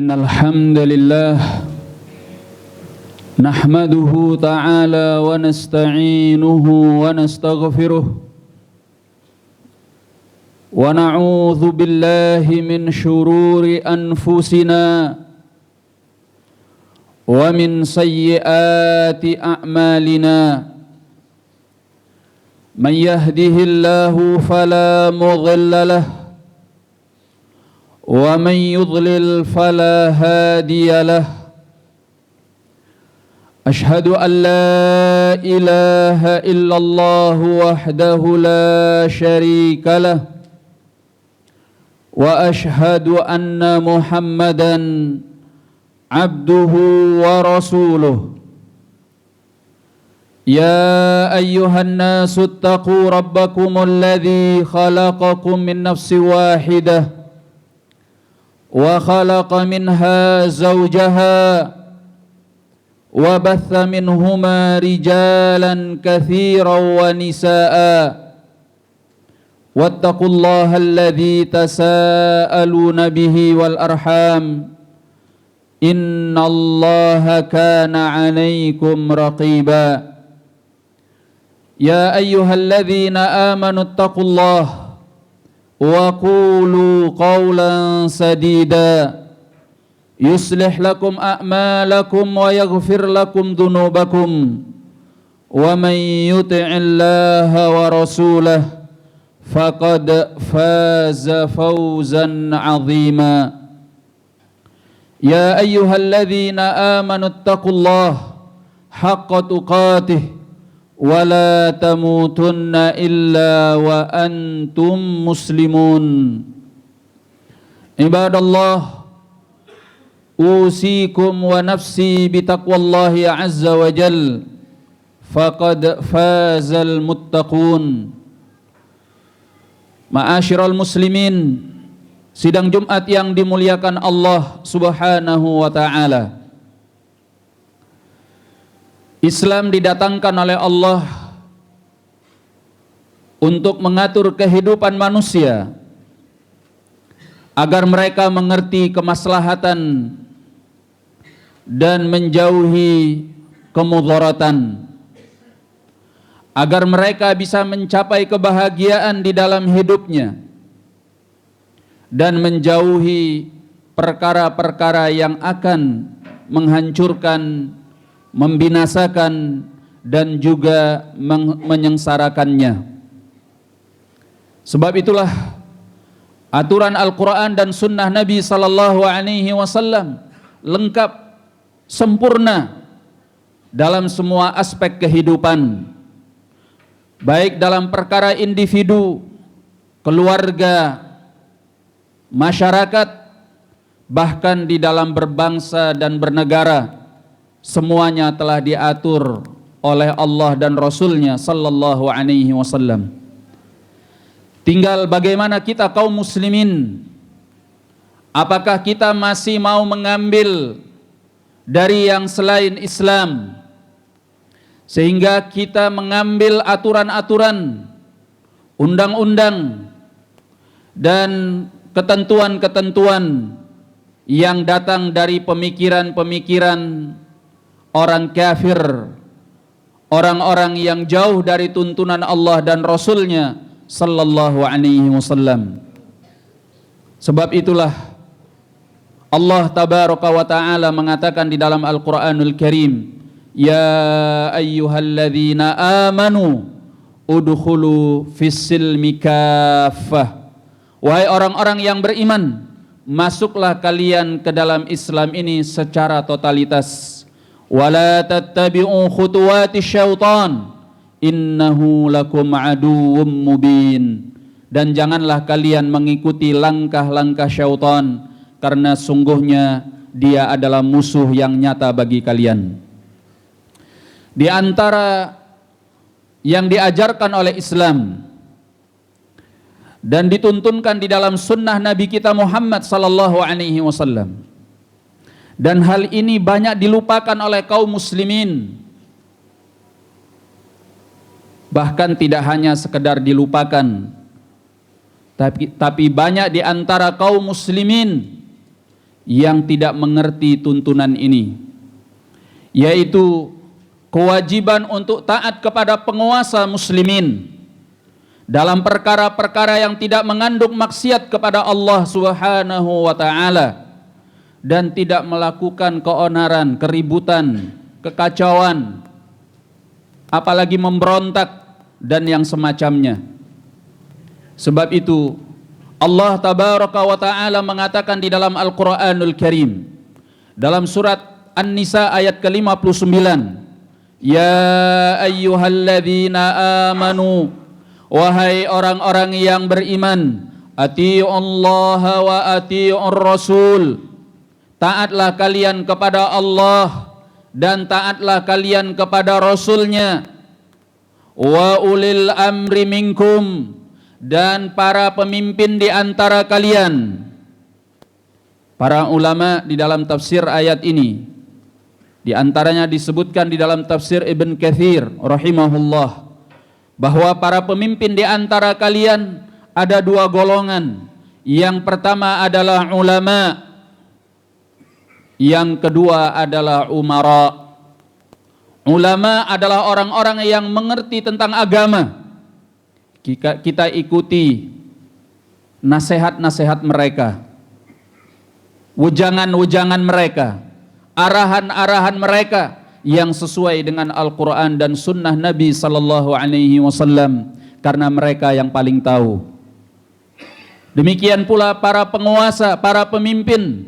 إن الحمد لله نحمده تعالى ونستعينه ونستغفره ونعوذ بالله من شرور أنفسنا ومن سيئات أعمالنا من يهده الله فلا مضل له ومن يضلل فلا هادي له أشهد أن لا إله إلا الله وحده لا شريك له وأشهد أن محمدا عبده ورسوله يا أيها الناس اتقوا ربكم الذي خلقكم من نفس واحدة وخلق منها زوجها وبث منهما رجالا كثيرا ونساء واتقوا الله الذي تساءلون به والأرحام إن الله كان عليكم رقيبا يا أيها الذين آمنوا اتقوا الله وقولوا قولا سديدا يصلح لكم أعمالكم ويغفر لكم ذنوبكم ومن يطع الله ورسوله فقد فاز فوزا عظيما يا أيها الذين آمنوا اتقوا الله حق تقاته ولا تموتن إلا وأنتم مسلمون عباد الله أوصيكم ونفسي بتقوى الله عز وجل فقد فاز المتقون. Ma'asyiral muslimin, sidang Jumat yang dimuliakan Allah Subhanahu wa taala. Islam didatangkan oleh Allah untuk mengatur kehidupan manusia agar mereka mengerti kemaslahatan dan menjauhi kemudaratan, agar mereka bisa mencapai kebahagiaan di dalam hidupnya dan menjauhi perkara-perkara yang akan menghancurkan, membinasakan dan juga menyengsarakannya. Sebab itulah aturan Al-Quran dan Sunnah Nabi Sallallahu Alaihi Wasallam lengkap, sempurna dalam semua aspek kehidupan, baik dalam perkara individu, keluarga, masyarakat, bahkan di dalam berbangsa dan bernegara. Semuanya telah diatur oleh Allah dan Rasulnya Sallallahu Alaihi Wasallam. Tinggal bagaimana kita kaum muslimin, apakah kita masih mau mengambil dari yang selain Islam, sehingga kita mengambil aturan-aturan, undang-undang dan ketentuan-ketentuan yang datang dari pemikiran-pemikiran orang kafir, orang-orang yang jauh dari tuntunan Allah dan Rasulnya Sallallahu Alaihi Wasallam. Sebab itulah Allah Tabaraka wa Ta'ala mengatakan di dalam Al-Quranul Karim, Ya ayyuhalladzina amanu udkhulu fis-silmi kaffah. Wahai orang-orang yang beriman, masuklah kalian ke dalam Islam ini secara totalitas. Wala tattabi'u khutuwati syaitan innahu lakum aduwwum mubin. Dan janganlah kalian mengikuti langkah-langkah syaitan, karena sungguhnya dia adalah musuh yang nyata bagi kalian. Di antara yang diajarkan oleh Islam dan dituntunkan di dalam sunnah Nabi kita Muhammad sallallahu alaihi wasallam, dan hal ini banyak dilupakan oleh kaum muslimin, bahkan tidak hanya sekedar dilupakan, tapi banyak di antara kaum muslimin yang tidak mengerti tuntunan ini, yaitu kewajiban untuk taat kepada penguasa muslimin dalam perkara-perkara yang tidak mengandung maksiat kepada Allah Subhanahu wa taala dan tidak melakukan keonaran, keributan, kekacauan, apalagi memberontak dan yang semacamnya. Sebab itu Allah tabaraka wa taala mengatakan di dalam Al-Qur'anul Karim dalam surat An-Nisa ayat ke-59, ya ayyuhalladzina amanu, wahai orang-orang yang beriman, atii'ullaha wa atii'ur rasul, taatlah kalian kepada Allah dan taatlah kalian kepada Rasulnya, wa ulil amri minkum, dan para pemimpin di antara kalian. Para ulama di dalam tafsir ayat ini, di antaranya disebutkan di dalam tafsir Ibn Katsir rahimahullah, bahwa para pemimpin di antara kalian ada dua golongan. Yang pertama adalah ulama, yang kedua adalah umara. Ulama adalah orang-orang yang mengerti tentang agama. Kita ikuti nasihat-nasihat mereka, wejangan-wejangan mereka, arahan-arahan mereka yang sesuai dengan Al-Quran dan Sunnah Nabi Sallallahu Alaihi Wasallam, karena mereka yang paling tahu. Demikian pula para penguasa, para pemimpin,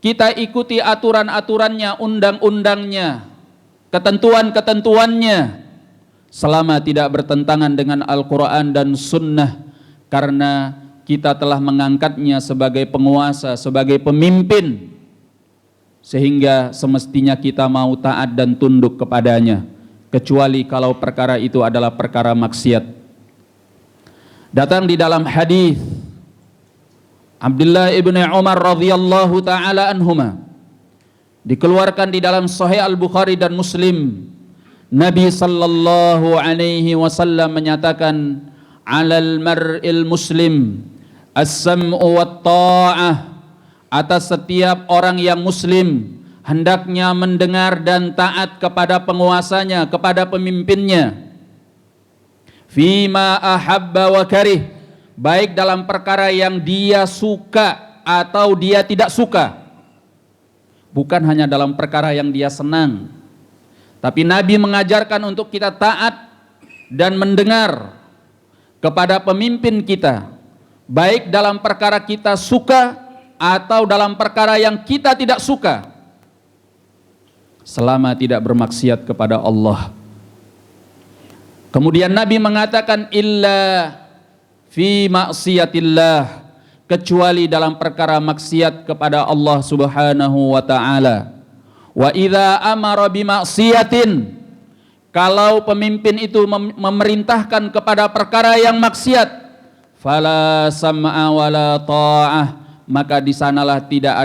kita ikuti aturan-aturannya, undang-undangnya, ketentuan-ketentuannya, selama tidak bertentangan dengan Al-Quran dan Sunnah, karena kita telah mengangkatnya sebagai penguasa, sebagai pemimpin, sehingga semestinya kita mau taat dan tunduk kepadanya, kecuali kalau perkara itu adalah perkara maksiat. Datang di dalam hadis Abdullah ibn Umar radhiyallahu taala anhuma, dikeluarkan di dalam Sahih Al-Bukhari dan Muslim, Nabi sallallahu alaihi wasallam menyatakan, alal mar'il muslim as-sam'u wat ta'ah, atas setiap orang yang muslim hendaknya mendengar dan taat kepada penguasanya, kepada pemimpinnya, fima ahabba wa karih, baik dalam perkara yang dia suka atau dia tidak suka, bukan hanya dalam perkara yang dia senang. Tapi Nabi mengajarkan untuk kita taat dan mendengar kepada pemimpin kita, baik dalam perkara kita suka atau dalam perkara yang kita tidak suka, selama tidak bermaksiat kepada Allah. Kemudian Nabi mengatakan, illa fi maksiatillah, kecuali dalam perkara maksiat kepada Allah Subhanahu wa taala. Wa idza amara bimaksiatin, kalau pemimpin itu memerintahkan kepada perkara yang maksiat, fala sam'a wala ta'ah, maka di sanalah tidak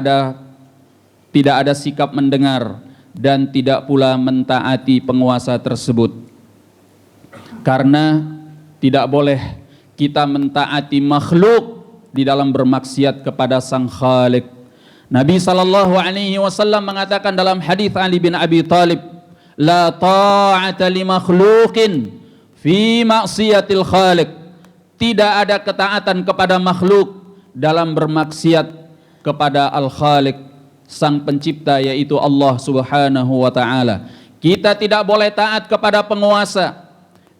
ada sikap mendengar dan tidak pula mentaati penguasa tersebut. Karena tidak boleh kita mentaati makhluk di dalam bermaksiat kepada Sang Khalik. Nabi sallallahu alaihi wasallam mengatakan dalam hadis Ali bin Abi Thalib, la ta'ata li makhluqin fi maksiatil khaliq, tidak ada ketaatan kepada makhluk dalam bermaksiat kepada Al-Khaliq, Sang Pencipta, yaitu Allah Subhanahu wa taala. Kita tidak boleh taat kepada penguasa,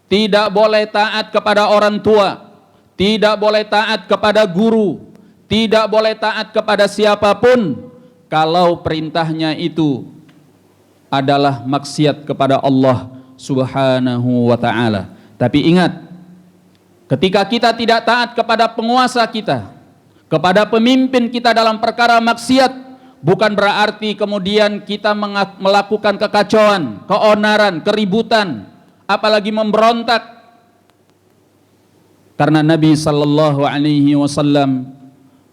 tidak boleh taat kepada orang tua, tidak boleh taat kepada guru, tidak boleh taat kepada siapapun kalau perintahnya itu adalah maksiat kepada Allah Subhanahu wa taala. Tapi ingat, ketika kita tidak taat kepada penguasa kita, kepada pemimpin kita dalam perkara maksiat, bukan berarti kemudian kita melakukan kekacauan, keonaran, keributan, apalagi memberontak. Karena Nabi sallallahu alaihi wasallam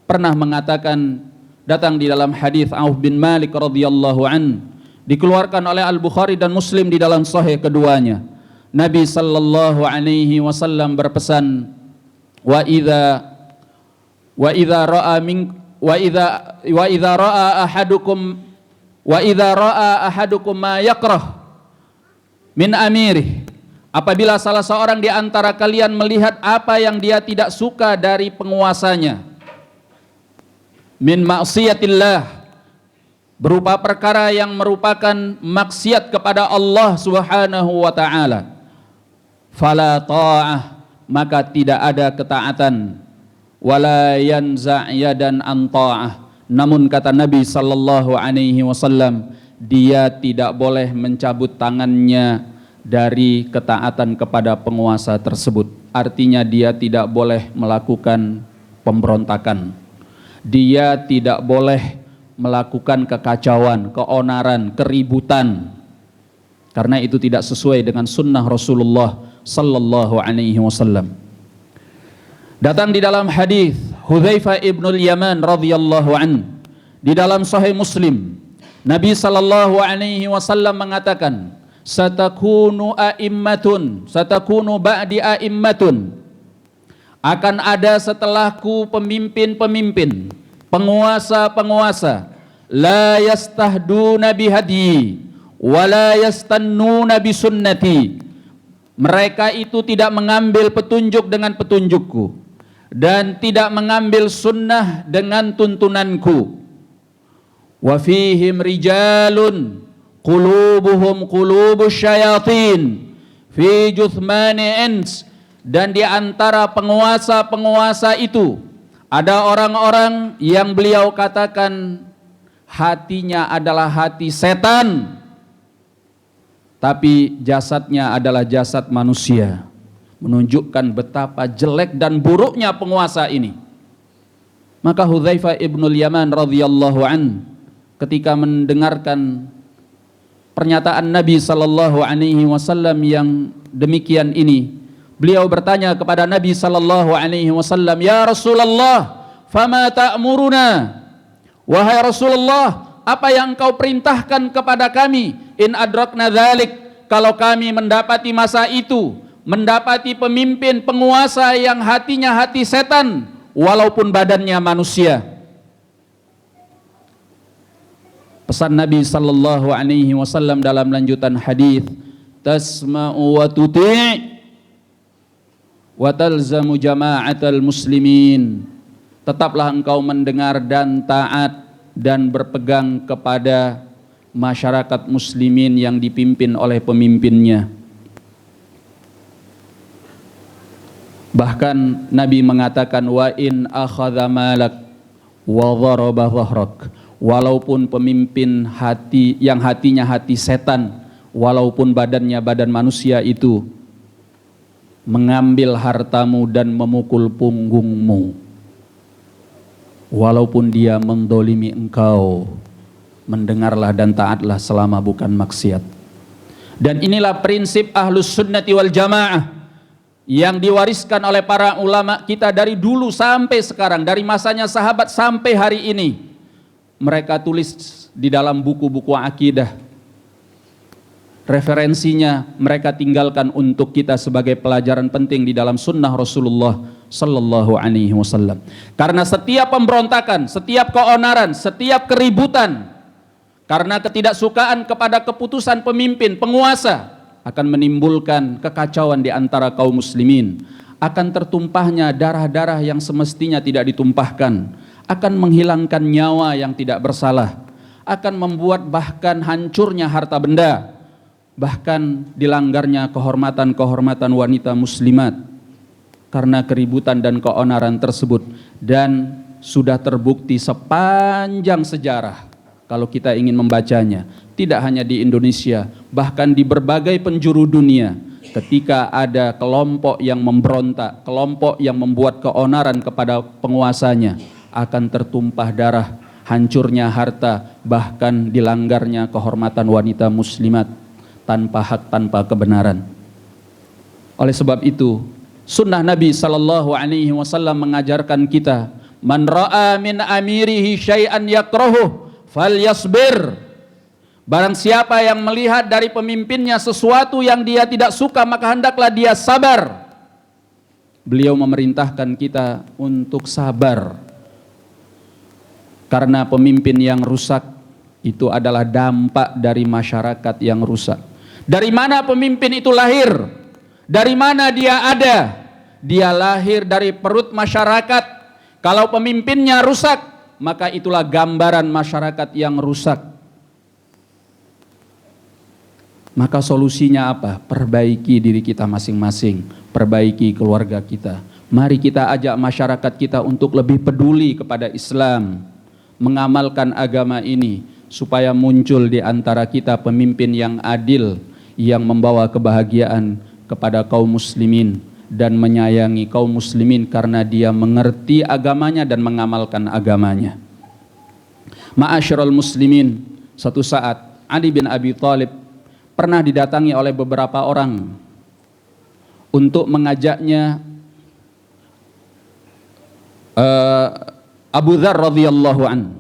pernah mengatakan, datang di dalam hadis Auf bin Malik radhiyallahu an, dikeluarkan oleh Al-Bukhari dan Muslim di dalam sahih keduanya. Nabi sallallahu alaihi wasallam berpesan, wa idza wa idza ra'a ahadukum ma yakrah min amirih, apabila salah seorang di antara kalian melihat apa yang dia tidak suka dari penguasanya, min maksiatillah, berupa perkara yang merupakan maksiat kepada Allah Subhanahu wa taala, fala ta'ah, maka tidak ada ketaatan, wala yanza' yadan an ta'ah, namun kata Nabi sallallahu alaihi wasallam, dia tidak boleh mencabut tangannya dari ketaatan kepada penguasa tersebut. Artinya dia tidak boleh melakukan pemberontakan, dia tidak boleh melakukan kekacauan, keonaran, keributan, karena itu tidak sesuai dengan sunnah Rasulullah sallallahu alaihi wasallam. Datang di dalam hadis Hudzaifah ibnul Yaman radhiyallahu an, di dalam Sahih Muslim, Nabi sallallahu alaihi wasallam mengatakan, satakunu ba'di a'immatun, akan ada setelahku pemimpin-pemimpin, penguasa-penguasa, la yastahduna bihadi wa la yastannuna bisunnati, mereka itu tidak mengambil petunjuk dengan petunjukku dan tidak mengambil sunnah dengan tuntunanku. Wa fihim rijalun qulubuhum qulubus syayatin fi juthmani ins, dan di antara penguasa-penguasa itu ada orang-orang yang beliau katakan hatinya adalah hati setan, tapi jasadnya adalah jasad manusia, menunjukkan betapa jelek dan buruknya penguasa ini. Maka Hudzaifah ibnul Yaman radhiyallahu an, ketika mendengarkan pernyataan Nabi sallallahu alaihi wasallam yang demikian ini, beliau bertanya kepada Nabi sallallahu alaihi wasallam, ya Rasulullah, fama ta'muruna, wahai Rasulullah, apa yang kau perintahkan kepada kami, in adrakna dzalik, kalau kami mendapati masa itu, mendapati pemimpin penguasa yang hatinya hati setan walaupun badannya manusia. Pesan Nabi sallallahu alaihi wasallam dalam lanjutan hadis, tasma'u wa tuti' wa talzamu jama'atal muslimin, tetaplah engkau mendengar dan taat dan berpegang kepada masyarakat muslimin yang dipimpin oleh pemimpinnya. Bahkan Nabi mengatakan, wa in akhadha malak wa dharaba dhahrak, walaupun pemimpin hati yang hatinya hati setan, walaupun badannya badan manusia itu, mengambil hartamu dan memukul punggungmu, walaupun dia mendolimi engkau, mendengarlah dan taatlah selama bukan maksiat. Dan inilah prinsip Ahlus Sunnati wal Jamaah yang diwariskan oleh para ulama kita dari dulu sampai sekarang, dari masanya sahabat sampai hari ini. Mereka tulis di dalam buku-buku akidah, referensinya mereka tinggalkan untuk kita sebagai pelajaran penting di dalam sunnah Rasulullah sallallahu alaihi wasallam. Karena setiap pemberontakan, setiap keonaran, setiap keributan karena ketidaksukaan kepada keputusan pemimpin, penguasa, akan menimbulkan kekacauan di antara kaum muslimin, akan tertumpahnya darah-darah yang semestinya tidak ditumpahkan, akan menghilangkan nyawa yang tidak bersalah, akan membuat bahkan hancurnya harta benda, bahkan dilanggarnya kehormatan-kehormatan wanita muslimat karena keributan dan keonaran tersebut. Dan sudah terbukti sepanjang sejarah kalau kita ingin membacanya, tidak hanya di Indonesia, bahkan di berbagai penjuru dunia, ketika ada kelompok yang memberontak, kelompok yang membuat keonaran kepada penguasanya, akan tertumpah darah, hancurnya harta, bahkan dilanggarnya kehormatan wanita muslimat tanpa hak, tanpa kebenaran. Oleh sebab itu, sunnah Nabi sallallahu alaihi wasallam mengajarkan kita, man ra'a min amirihi syai'an yakrahuh falyasbir, barang siapa yang melihat dari pemimpinnya sesuatu yang dia tidak suka, maka hendaklah dia sabar. Beliau memerintahkan kita untuk sabar. Karena pemimpin yang rusak itu adalah dampak dari masyarakat yang rusak. Dari mana pemimpin itu lahir? Dari mana dia ada? Dia lahir dari perut masyarakat. Kalau pemimpinnya rusak, maka itulah gambaran masyarakat yang rusak. Maka solusinya apa? Perbaiki diri kita masing-masing, perbaiki keluarga kita. Mari kita ajak masyarakat kita untuk lebih peduli kepada Islam, mengamalkan agama ini, supaya muncul di antara kita pemimpin yang adil, yang membawa kebahagiaan kepada kaum muslimin dan menyayangi kaum muslimin karena dia mengerti agamanya dan mengamalkan agamanya. Ma'asyiral muslimin, suatu saat Ali bin Abi Thalib pernah didatangi oleh beberapa orang untuk mengajaknya Abu Dzar radhiyallahu an.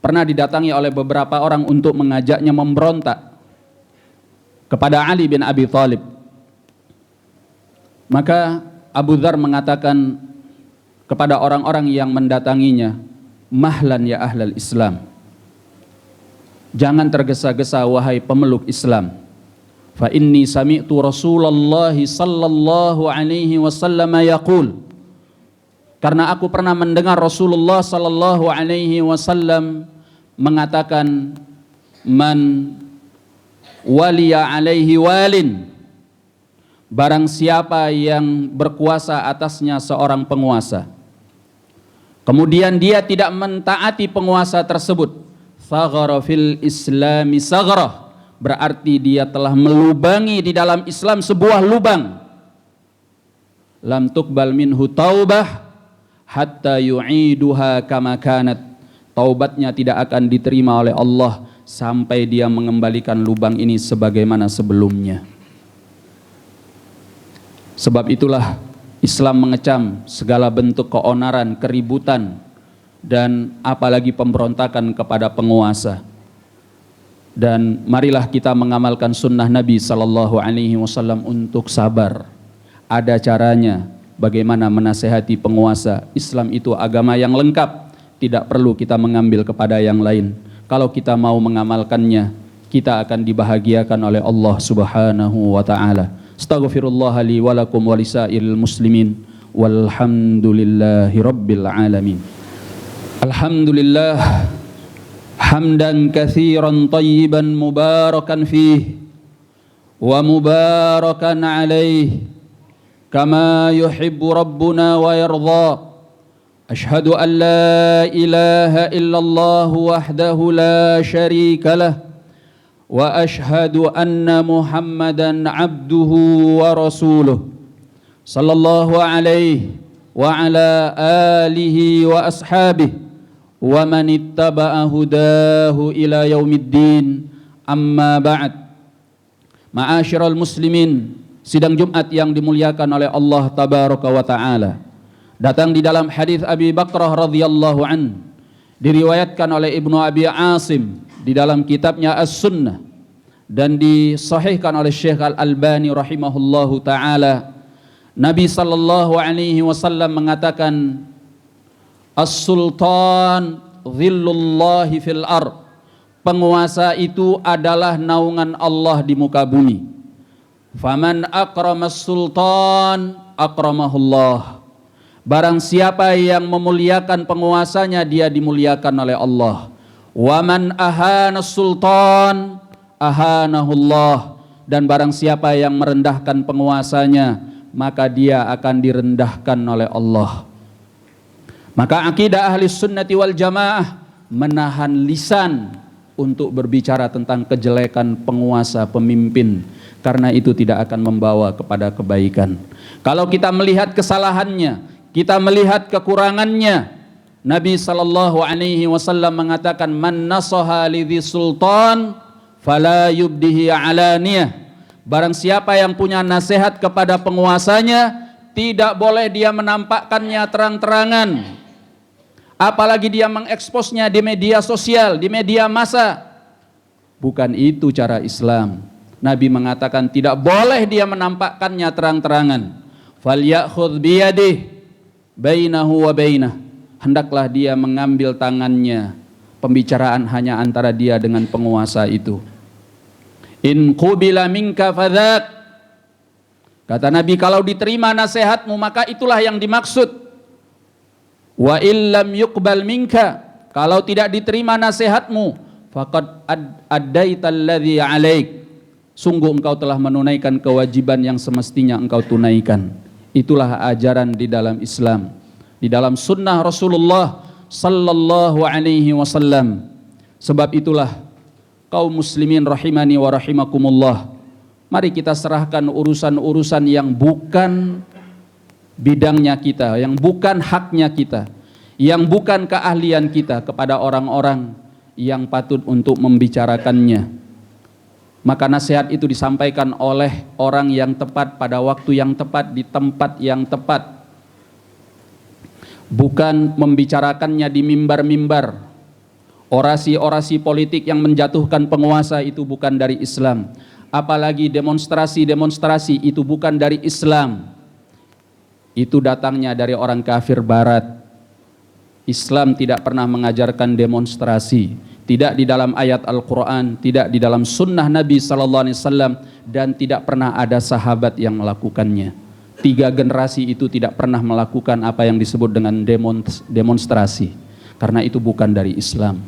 Pernah didatangi oleh beberapa orang untuk mengajaknya memberontak kepada Ali bin Abi Thalib. Maka Abu Dzar mengatakan kepada orang-orang yang mendatanginya, "Mahlan ya ahlal Islam. Jangan tergesa-gesa wahai pemeluk Islam. Fa inni sami'tu Rasulullah sallallahu alaihi wasallam yaqul." Karena aku pernah mendengar Rasulullah sallallahu alaihi wasallam mengatakan, "Man waliya alaihi walin." Barang siapa yang berkuasa atasnya seorang penguasa, kemudian dia tidak mentaati penguasa tersebut, saghara fil islami saghrah, berarti dia telah melubangi di dalam Islam sebuah lubang. Lam tuqbal minhu taubah hatta yu'iduha kama kanat. Taubatnya tidak akan diterima oleh Allah sampai dia mengembalikan lubang ini sebagaimana sebelumnya. Sebab itulah Islam mengecam segala bentuk keonaran, keributan, dan apalagi pemberontakan kepada penguasa. Dan marilah kita mengamalkan sunnah Nabi sallallahu alaihi wasallam untuk sabar. Ada caranya bagaimana menasehati penguasa. Islam itu agama yang lengkap, tidak perlu kita mengambil kepada yang lain. Kalau kita mau mengamalkannya, kita akan dibahagiakan oleh Allah Subhanahu wa taala. Astaghfirullah li wa lakum wa lisairil muslimin walhamdulillahi rabbil alamin. Alhamdulillah hamdan katsiran tayyiban mubarakan fih wa mubarakan alaih kama yuhibbu rabbuna wa yarda. Ashhadu an la ilaha illallah wahdahu la syarika lah wa ashhadu anna Muhammadan abduhu wa rasuluh sallallahu alaihi wa ala alihi wa ashabihi wa man ittaba'a hudahu ila yaumiddin. Amma ba'd. Ma'asyiral muslimin, sidang Jumat yang dimuliakan oleh Allah tabaraka wa taala, datang di dalam hadis Abi Bakrah radhiyallahu an, diriwayatkan oleh Ibnu Abi Asim di dalam kitabnya As-Sunnah dan disahihkan oleh Syekh Al-Albani rahimahullahu taala. Nabi sallallahu alaihi wasallam mengatakan, "As-sultan dhillullahi fil ard." Penguasa itu adalah naungan Allah di muka bumi. Faman akramas sultan akramahullah. Barang siapa yang memuliakan penguasanya, dia dimuliakan oleh Allah. Waman ahanas sultan ahanahullah. Dan barang siapa yang merendahkan penguasanya, maka dia akan direndahkan oleh Allah. Maka akidah ahli sunnati wal jamaah menahan lisan untuk berbicara tentang kejelekan penguasa, pemimpin, karena itu tidak akan membawa kepada kebaikan. Kalau kita melihat kesalahannya, kita melihat kekurangannya, Nabi sallallahu alaihi wasallam mengatakan, "Man nasaha lidhi sultan fala yubdihi alaniyah." Barang siapa yang punya nasihat kepada penguasanya, tidak boleh dia menampakkannya terang-terangan, apalagi dia mengeksposnya di media sosial, di media massa. Bukan itu cara Islam. Nabi mengatakan tidak boleh dia menampakkannya terang-terangan. Falyakhudh biyadihi bainahu wa bainah. hendaklah dia mengambil tangannya. Pembicaraan hanya antara dia dengan penguasa itu. In qubila minka fadhak. Kata Nabi, kalau diterima nasihatmu maka itulah yang dimaksud. Wa illam yuqbal minka, kalau tidak diterima nasihatmu, faqad addaital ladzi 'alaik. Sungguh engkau telah menunaikan kewajiban yang semestinya engkau tunaikan. Itulah ajaran di dalam Islam, di dalam sunnah Rasulullah sallallahu alaihi wasallam. Sebab itulah kaum muslimin rahimani wa rahimakumullah, mari kita serahkan urusan-urusan yang bukan bidangnya kita, yang bukan haknya kita, yang bukan keahlian kita kepada orang-orang yang patut untuk membicarakannya. Maka nasihat itu disampaikan oleh orang yang tepat pada waktu yang tepat di tempat yang tepat. Bukan membicarakannya di mimbar-mimbar. Orasi-orasi politik yang menjatuhkan penguasa itu bukan dari Islam. Apalagi demonstrasi-demonstrasi itu bukan dari Islam. Itu datangnya dari orang kafir barat. Islam tidak pernah mengajarkan demonstrasi. Tidak di dalam ayat Al-Quran, tidak di dalam sunnah Nabi SAW, dan tidak pernah ada sahabat yang melakukannya. 3 generasi itu tidak pernah melakukan apa yang disebut dengan demonstrasi, karena itu bukan dari Islam.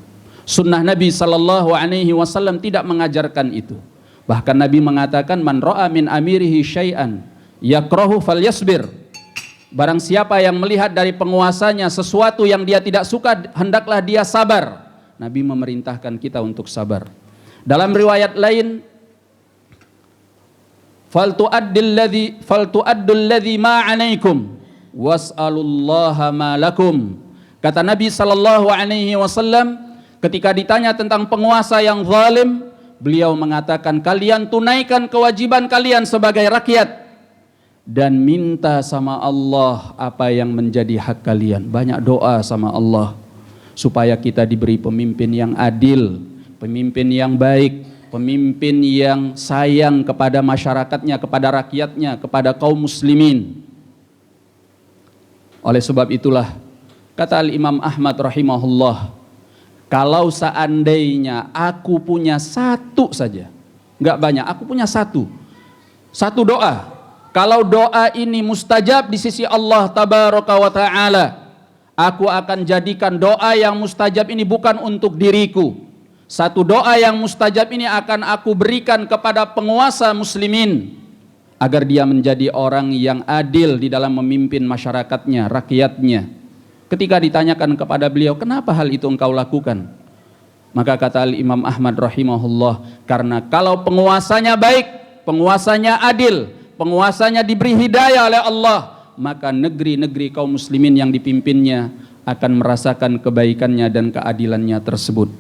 Sunnah Nabi SAW tidak mengajarkan itu. Bahkan Nabi mengatakan, man ra'a min amirihi syai'an yakrahu falyasbir. Barang siapa yang melihat dari penguasanya sesuatu yang dia tidak suka, hendaklah dia sabar. Nabi memerintahkan kita untuk sabar. Dalam riwayat lain, faltu'addul ladzi ma 'alaikum was'alullaha ma lakum. Kata Nabi sallallahu alaihi wasallam ketika ditanya tentang penguasa yang zalim, beliau mengatakan, kalian tunaikan kewajiban kalian sebagai rakyat dan minta sama Allah apa yang menjadi hak kalian. Banyak doa sama Allah supaya kita diberi pemimpin yang adil, pemimpin yang baik, pemimpin yang sayang kepada masyarakatnya, kepada rakyatnya, kepada kaum muslimin. Oleh sebab itulah kata Al-Imam Ahmad rahimahullah, kalau seandainya aku punya satu saja, enggak banyak, aku punya satu doa, kalau doa ini mustajab di sisi Allah tabaraka wa ta'ala, aku akan jadikan doa yang mustajab ini bukan untuk diriku. Satu doa yang mustajab ini akan aku berikan kepada penguasa muslimin, agar dia menjadi orang yang adil di dalam memimpin masyarakatnya, rakyatnya. Ketika ditanyakan kepada beliau, kenapa hal itu engkau lakukan? Maka kata Imam Ahmad rahimahullah, karena kalau penguasanya baik, penguasanya adil, penguasanya diberi hidayah oleh Allah, maka negeri-negeri kaum muslimin yang dipimpinnya akan merasakan kebaikannya dan keadilannya tersebut.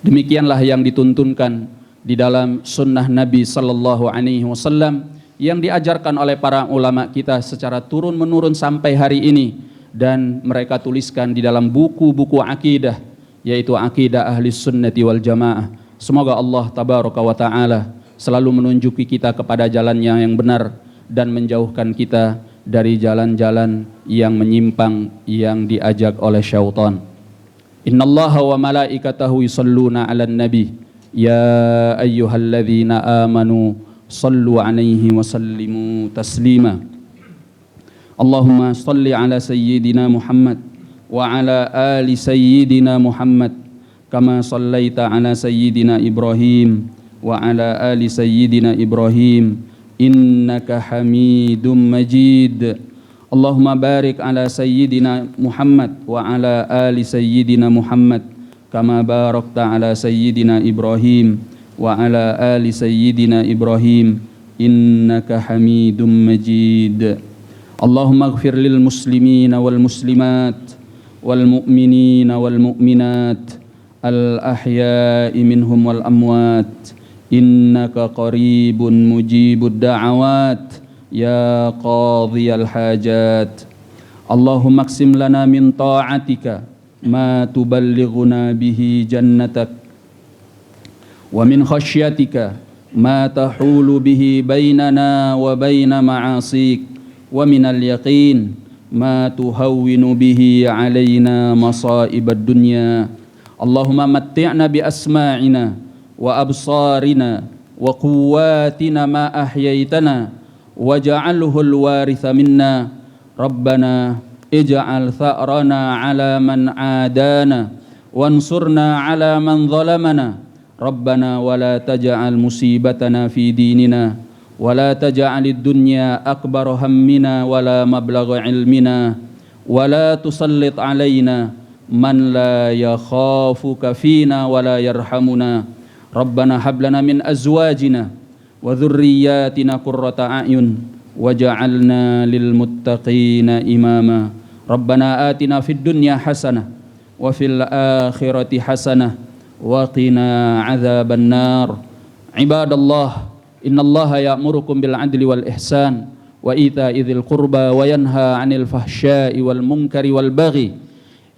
Demikianlah yang dituntunkan di dalam sunnah Nabi sallallahu alaihi wasallam yang diajarkan oleh para ulama kita secara turun-menurun sampai hari ini, dan mereka tuliskan di dalam buku-buku akidah, yaitu akidah ahli sunnati wal jamaah. Semoga Allah tabaraka wa ta'ala selalu menunjuki kita kepada jalan yang benar dan menjauhkan kita dari jalan-jalan yang menyimpang yang diajak oleh syaitan. Innallaha wa malaikatahu yusalluna 'alan nabi ya ayyuhalladzina amanu sallu 'alaihi wa sallimu taslima. Allahumma salli 'ala sayyidina Muhammad wa 'ala ali sayyidina Muhammad kama sallaita 'ala sayyidina Ibrahim wa 'ala ali sayyidina Ibrahim innaka Hamidum Majid. Allahumma barik ala sayyidina Muhammad wa ala ali sayyidina Muhammad kama barakta ala sayyidina Ibrahim wa ala ali sayyidina Ibrahim innaka Hamidum Majid. Allahumma ighfir lil muslimina wal muslimat wal mu'minina wal mu'minat al ahya'i minhum wal amwat innaka qaribun mujibud da'awat ya qadhiyal hajat. Allahumma aqsim lana min ta'atika ma tuballighuna bihi jannatak wa min khasyatika ma tahulu bihi bainana wa baina ma'asik wa minal yaqin ما تهون به علينا مصائب الدنيا اللهم متعنا بأسماعنا وأبصارنا وقواتنا ما أحييتنا واجعله الوارث منا ربنا اجعل ثأرنا على من عادانا وانصرنا على من ظلمنا ربنا ولا تجعل مصيبتنا في ديننا ولا تجعل الدنيا أكبر همنا ولا مبلغ علمنا ولا تسلط علينا من لا يخافك فينا ولا يرحمنا ربنا هب لنا من أزواجنا وذرياتنا قرة أعين وجعلنا للمتقين إماما ربنا آتنا في الدنيا حسنة وفي الآخرة حسنة وقنا عذاب النار عباد الله إن الله يأمركم بالعدل والإحسان وإيتاء ذي القربى وينهى عن الفحشاء والمنكر والبغي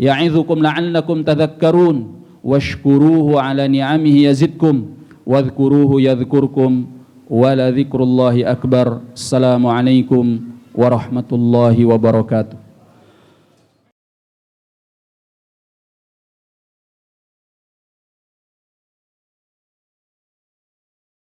يعظكم لعلكم تذكرون واشكروه على نعمه يزدكم واذكروه يذكركم ولذكر الله أكبر السلام عليكم ورحمة الله وبركاته